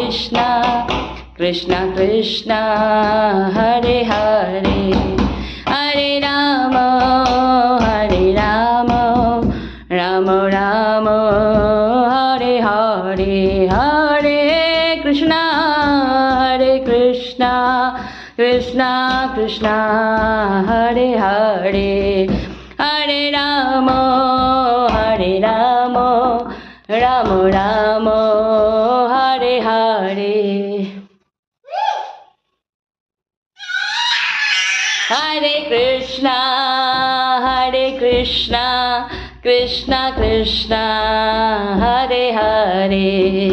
Krishna Krishna Krishna Hare Hare Hare Rama Hare Rama Rama Rama Hare Hare Hare Krishna Krishna Krishna Hare Hare Hare Rama Rama Rama Hare Hare Hare Krishna Krishna Krishna Hare Hare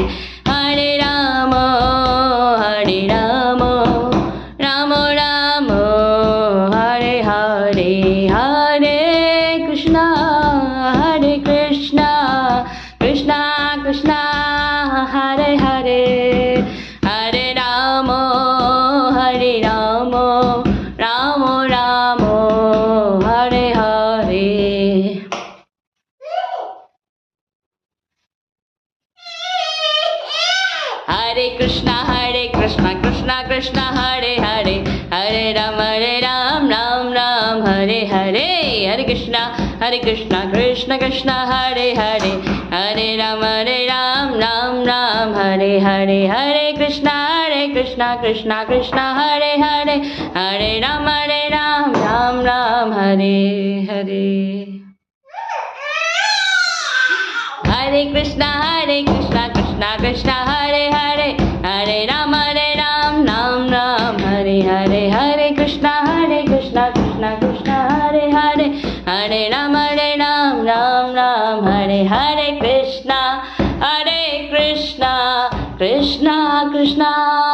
Hare Rama Rama Rama Hare Hare Hare Krishna Krishna Krishna Hare Hare Hare Rama Rama Rama Hare Hare Hare Krishna Krishna Krishna Hare Hare Hare Ram Ram Ram Hare Hare Hare Krishna Krishna Krishna Hare Hare Hare Ram Ram Ram Hare Hare Hare Krishna Krishna Krishna Hare Hare Hare Ram Ram Ram Hare Hare Hare Krishna Krishna Krishna Hare Hare Hare Ram Ram Ram Hare Hare Hare Krishna Krishna Krishna Hare Hare Hare Ram Ram Hare Hare Krishna Krishna Krishna